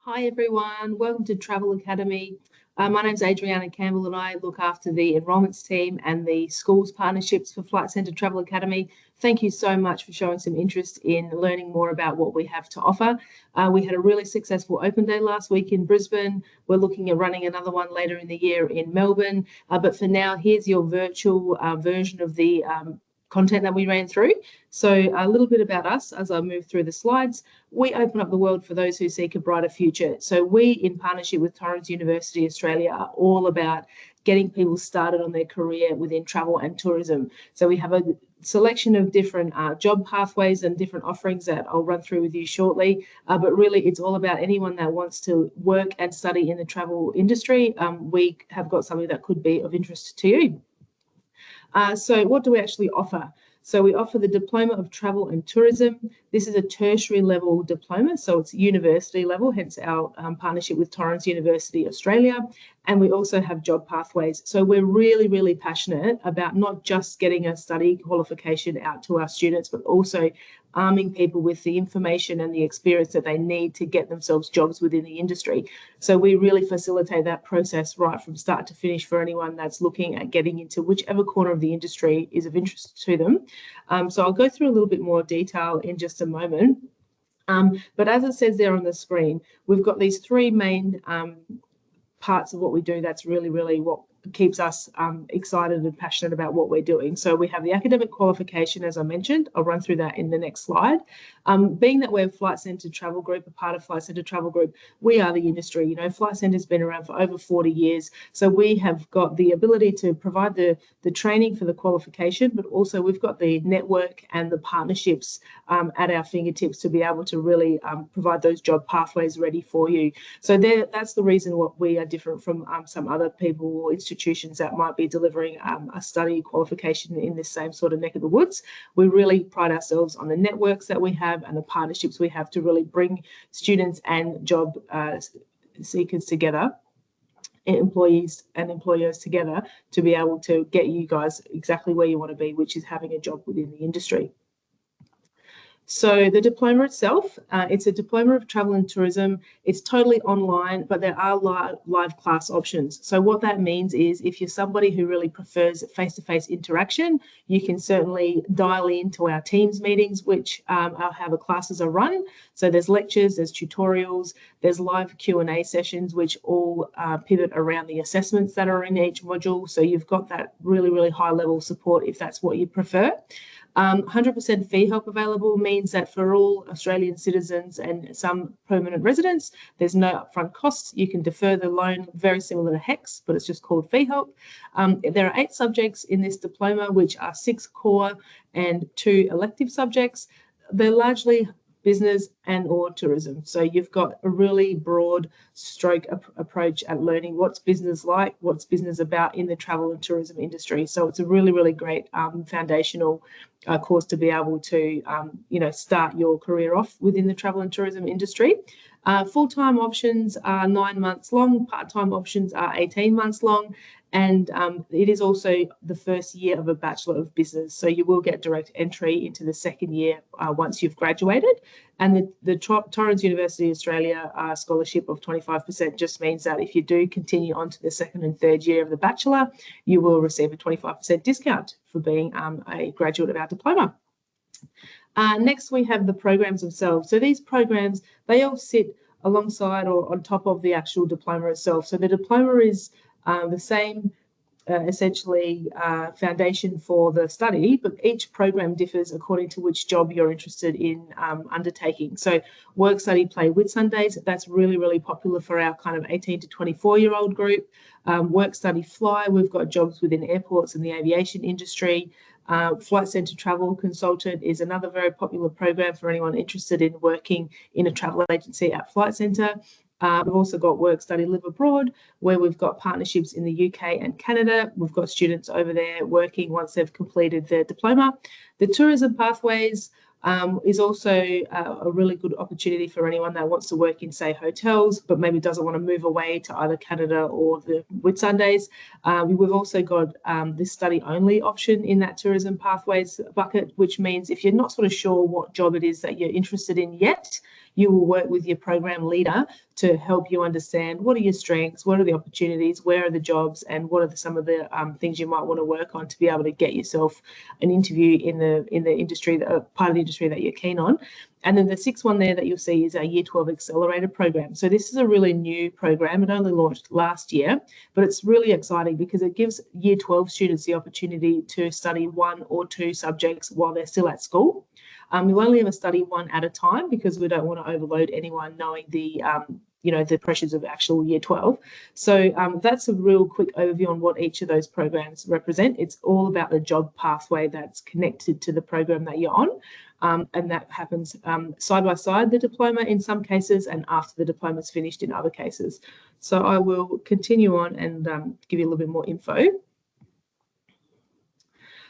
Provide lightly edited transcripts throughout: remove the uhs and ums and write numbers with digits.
Hi everyone, welcome to Travel Academy. My name's Adriana Campbell and I look after the enrolments team and the schools partnerships for Flight Centre Travel Academy. Thank you so much for showing some interest in learning more about what we have to offer. We had a really successful open day last week in Brisbane. We're looking at running another one later in the year in Melbourne. But for now, here's your virtual version of the content that we ran through. So a little bit about us as I move through the slides. We open up the world for those who seek a brighter future. So we, in partnership with Torrens University Australia, are all about getting people started on their career within travel and tourism. So we have a selection of different job pathways and different offerings that I'll run through with you shortly. But really, it's all about anyone that wants to work and study in the travel industry. We have got something that could be of interest to you. So what do we actually offer? So we offer the Diploma of Travel and Tourism. This is a tertiary level diploma, so it's university level, hence our partnership with Torrens University Australia. And we also have job pathways. So we're really, really passionate about not just getting a study qualification out to our students, but also arming people with the information and the experience that they need to get themselves jobs within the industry. So we really facilitate that process right from start to finish for anyone that's looking at getting into whichever corner of the industry is of interest to them. So I'll go through a little bit more detail in just a moment. But as it says there on the screen, we've got these three main parts of what we do. That's really, really what keeps us excited and passionate about what we're doing. So we have the academic qualification, as I mentioned. I'll run through that in the next slide. Being that we're Flight Centre Travel Group, a part of Flight Centre Travel Group, we are the industry. You know, Flight Centre's been around for over 40 years. So we have got the ability to provide the training for the qualification, but also we've got the network and the partnerships at our fingertips to be able to really provide those job pathways ready for you. So that's the reason what we are different from some other people or institutions that might be delivering a study qualification in this same sort of neck of the woods. We really pride ourselves on the networks that we have and the partnerships we have to really bring students and job seekers together, employees and employers together, to be able to get you guys exactly where you want to be, which is having a job within the industry. So the diploma itself, it's a Diploma of Travel and Tourism. It's totally online, but there are live class options. So what that means is if you're somebody who really prefers face-to-face interaction, you can certainly dial into our Teams meetings, which are how the classes are run. So there's lectures, there's tutorials, there's live Q&A sessions, which all pivot around the assessments that are in each module. So you've got that really, really high level support if that's what you prefer. 100% fee help available means that for all Australian citizens and some permanent residents, there's no upfront costs. You can defer the loan, very similar to HECS, but it's just called fee help. There are 8 subjects in this diploma, which are 6 core and 2 elective subjects. They're largely business and or tourism. So you've got a really broad stroke approach at learning what's business like, what's business about in the travel and tourism industry. So it's a really, really great foundational course to be able to, start your career off within the travel and tourism industry. Full-time options are 9 months long, part-time options are 18 months long, and it is also the first year of a Bachelor of Business. So you will get direct entry into the second year once you've graduated. And the Torrens University Australia scholarship of 25% just means that if you do continue on to the second and third year of the Bachelor, you will receive a 25% discount for being a graduate of our diploma. Next, we have the programs themselves. So these programs, they all sit alongside or on top of the actual diploma itself. So the diploma is the same, essentially, foundation for the study, but each program differs according to which job you're interested in undertaking. So work, study, play, Whitsundays, that's really, really popular for our kind of 18 to 24-year-old group. Work, study, fly, we've got jobs within airports and the aviation industry. Flight Centre Travel Consultant is another very popular program for anyone interested in working in a travel agency at Flight Centre. We've also got Work, Study, Live Abroad, where we've got partnerships in the UK and Canada. We've got students over there working once they've completed their diploma. The tourism pathways is also a really good opportunity for anyone that wants to work in, say, hotels, but maybe doesn't want to move away to either Canada or the Whitsundays. We've also got this study-only option in that tourism pathways bucket, which means if you're not sort of sure what job it is that you're interested in yet, you will work with your program leader to help you understand what are your strengths, what are the opportunities, where are the jobs, and what are some of the things you might want to work on to be able to get yourself an interview in the industry, part of the industry that you're keen on. And then the sixth one there that you'll see is our Year 12 Accelerator program. So this is a really new program. It only launched last year, but it's really exciting because it gives Year 12 students the opportunity to study 1 or 2 subjects while they're still at school. You'll only ever study 1 at a time because we don't want to overload anyone knowing the the pressures of actual Year 12. So that's a real quick overview on what each of those programs represent. It's all about the job pathway that's connected to the program that you're on. And that happens side by side, the diploma in some cases, and after the diploma is finished in other cases. So I will continue on and give you a little bit more info.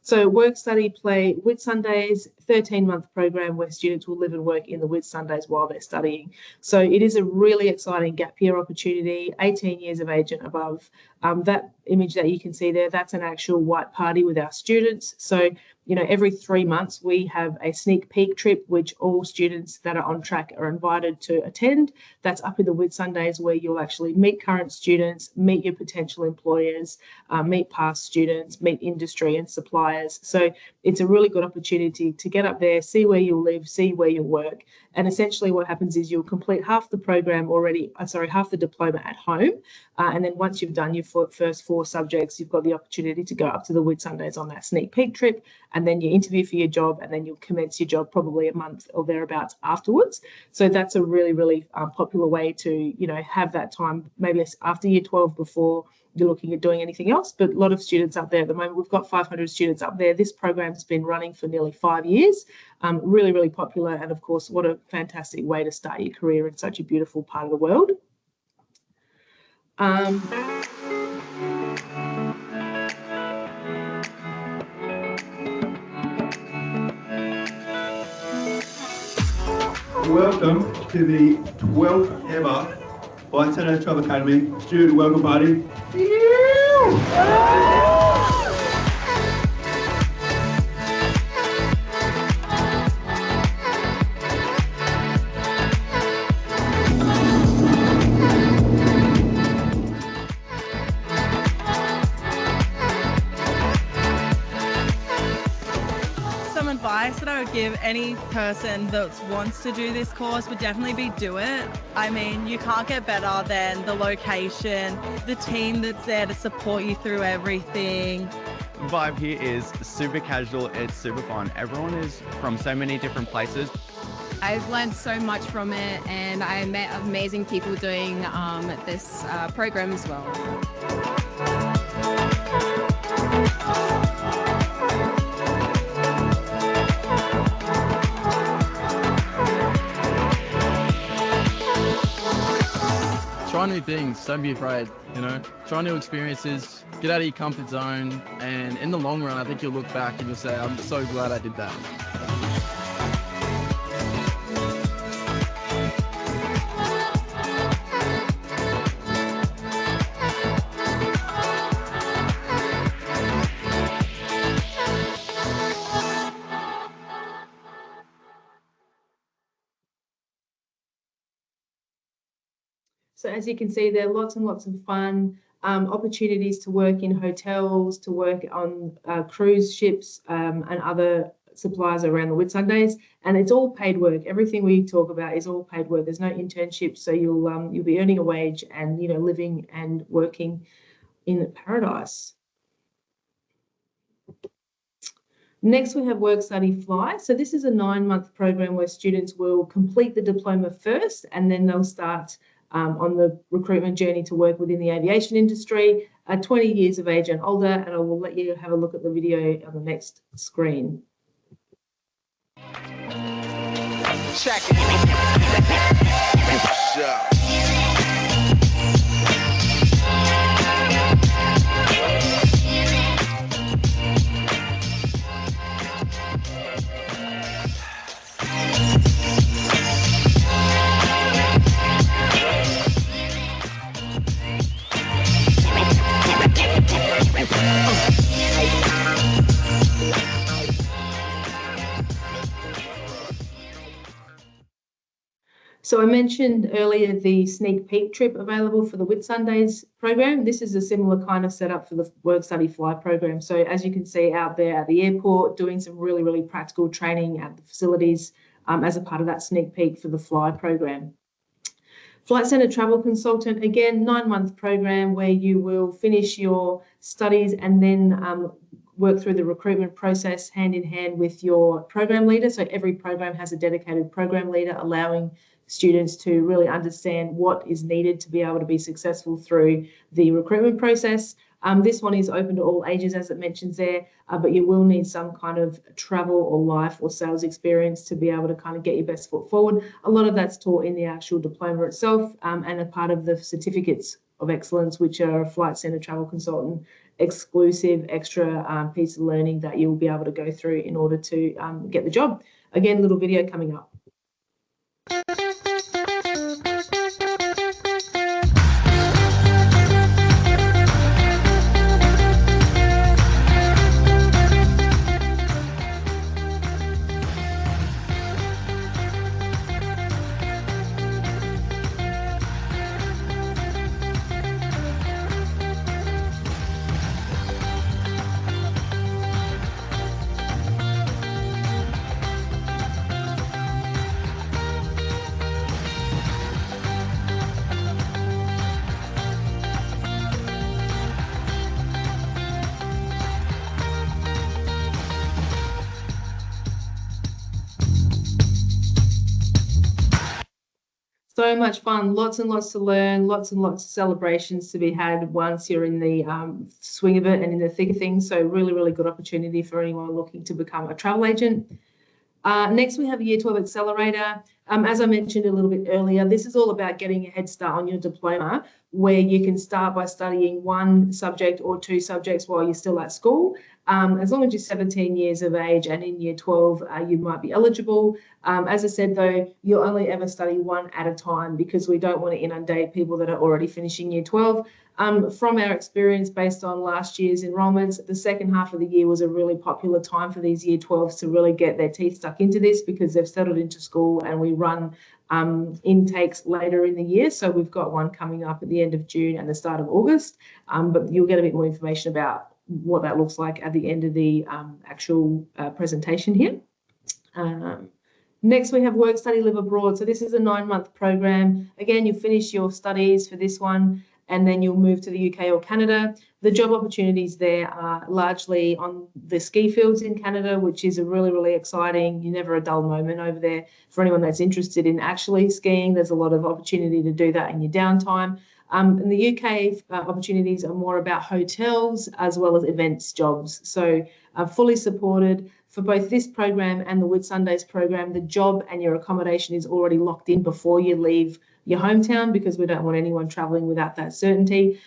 So work, study, play, Whit Sundays, 13-month program where students will live and work in the Whit Sundays while they're studying. So it is a really exciting gap year opportunity, 18 years of age and above. That image that you can see there, that's an actual white party with our students. So, every 3 months we have a sneak peek trip, which all students that are on track are invited to attend. That's up in the Whit Sundays where you'll actually meet current students, meet your potential employers, meet past students, meet industry and suppliers. So it's a really good opportunity to get up there, see where you'll live, see where you'll work. And essentially what happens is you'll complete half the program half the diploma at home. And then once you've done your first 4 subjects, you've got the opportunity to go up to the Whit Sundays on that sneak peek trip, and then you interview for your job, and then you'll commence your job probably a month or thereabouts afterwards. So that's a really, really popular way to, have that time, maybe after Year 12 before you're looking at doing anything else. But a lot of students up there at the moment, we've got 500 students up there. This program's been running for nearly 5 years. Really, really popular. And of course, what a fantastic way to start your career in such a beautiful part of the world. Welcome to the 12th ever Flight Centre Travel Academy Student Welcome Party. Advice that I would give any person that wants to do this course would definitely be do it. I mean, you can't get better than the location, the team that's there to support you through everything. The vibe here is super casual, it's super fun. Everyone is from so many different places. I've learned so much from it, and I met amazing people doing this program as well. Try new things, don't be afraid, try new experiences, get out of your comfort zone, and in the long run, I think you'll look back and you'll say, I'm so glad I did that. So as you can see, there are lots and lots of fun opportunities to work in hotels, to work on cruise ships and other suppliers around the Whitsundays, and it's all paid work. Everything we talk about is all paid work. There's no internship, so you'll be earning a wage and living and working in paradise. Next, we have Work, Study, Fly. So this is a 9-month program where students will complete the diploma first, and then they'll start on the recruitment journey to work within the aviation industry, 20 years of age and older, and I will let you have a look at the video on the next screen. Check it. So I mentioned earlier the sneak peek trip available for the Whitsundays program. This is a similar kind of setup for the Work Study Fly program. So as you can see out there at the airport, doing some really, really practical training at the facilities as a part of that sneak peek for the Fly program. Flight Centre Travel Consultant, again, 9-month program where you will finish your studies and then work through the recruitment process hand in hand with your program leader. So every program has a dedicated program leader, allowing students to really understand what is needed to be able to be successful through the recruitment process. This one is open to all ages, as it mentions there, but you will need some kind of travel or life or sales experience to be able to kind of get your best foot forward. A lot of that's taught in the actual diploma itself and a part of the certificates of excellence, which are a Flight Centre Travel Consultant exclusive extra piece of learning that you'll be able to go through in order to get the job. Again, little video coming up. So much fun, lots and lots to learn, lots and lots of celebrations to be had once you're in the swing of it and in the thick of things. So really, really good opportunity for anyone looking to become a travel agent. Next, we have Year 12 Accelerator. As I mentioned a little bit earlier, this is all about getting a head start on your diploma, where you can start by studying one subject or two subjects while you're still at school. As long as you're 17 years of age and in Year 12, you might be eligible. As I said, though, you'll only ever study one at a time because we don't want to inundate people that are already finishing Year 12. From our experience based on last year's enrolments, the second half of the year was a really popular time for these Year 12s to really get their teeth stuck into this because they've settled into school and we run intakes later in the year. So we've got one coming up at the end of June and the start of August, but you'll get a bit more information about what that looks like at the end of the actual presentation here. Next, we have Work, Study, Live Abroad. So this is a 9-month program. Again, you finish your studies for this one and then you'll move to the UK or Canada. The job opportunities there are largely on the ski fields in Canada, which is a really, really exciting, you never a dull moment over there. For anyone that's interested in actually skiing, there's a lot of opportunity to do that in your downtime. In the UK, opportunities are more about hotels as well as events jobs. So fully supported for both this program and the Whitsundays program. The job and your accommodation is already locked in before you leave your hometown because we don't want anyone travelling without that certainty.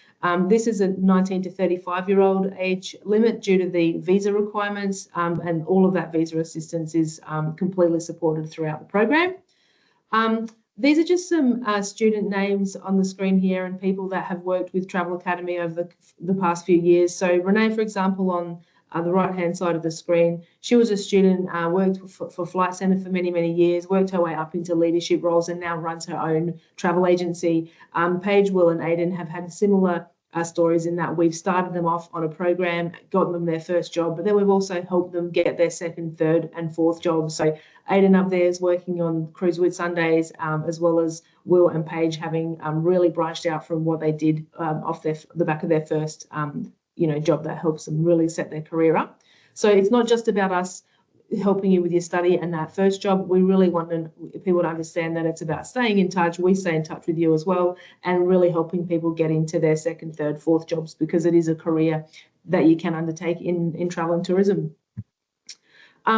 This is a 19 to 35-year-old age limit due to the visa requirements, and all of that visa assistance is completely supported throughout the program. These are just some student names on the screen here and people that have worked with Travel Academy over the past few years. So Renee, for example, on the right-hand side of the screen, she was a student, worked for Flight Centre for many, many years, worked her way up into leadership roles and now runs her own travel agency. Paige, Will and Aiden have had similar stories in that we've started them off on a program, gotten them their first job, but then we've also helped them get their second, third and fourth jobs. So Aiden up there is working on Cruise Whitsundays, as well as Will and Paige having really branched out from what they did off the back of their first job that helps them really set their career up. So it's not just about us helping you with your study and that first job. We really want people to understand that it's about staying in touch. We stay in touch with you as well and really helping people get into their second, third, fourth jobs because it is a career that you can undertake in travel and tourism.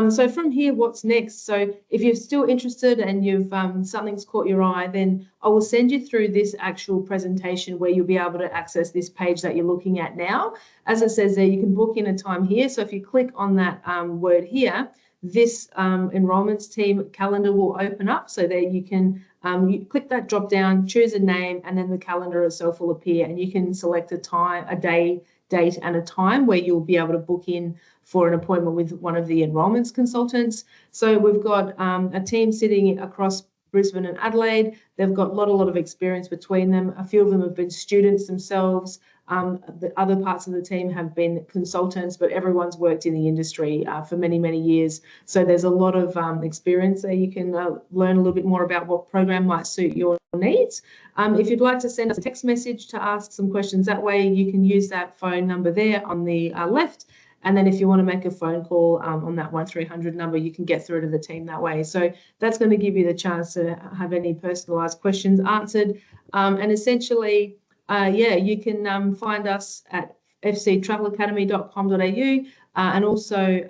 So from here, what's next? So if you're still interested and you've something's caught your eye, then I will send you through this actual presentation where you'll be able to access this page that you're looking at now. As it says there, you can book in a time here. So if you click on that word here, this enrolments team calendar will open up. So there you can you click that drop down, choose a name, and then the calendar itself will appear and you can select a time, a day, date and a time where you'll be able to book in for an appointment with one of the enrolments consultants. So we've got a team sitting across Brisbane and Adelaide. They've got a lot of experience between them. A few of them have been students themselves. The other parts of the team have been consultants, but everyone's worked in the industry for many years. So there's a lot of experience there. You can learn a little bit more about what program might suit your needs. If you'd like to send us a text message to ask some questions that way, you can use that phone number there on the left. And then if you want to make a phone call on that 1300 number, you can get through to the team that way. So that's going to give you the chance to have any personalised questions answered. And essentially, yeah, you can find us at fctravelacademy.com.au and also,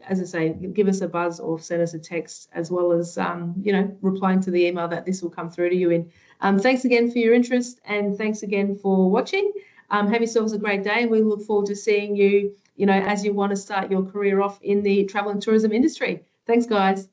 as I say, give us a buzz or send us a text, as well as, you know, replying to the email that this will come through to you in. Thanks again for your interest, and thanks again for watching. Have yourselves a great day, and we look forward to seeing you, you know, as you want to start your career off in the travel and tourism industry. Thanks, guys.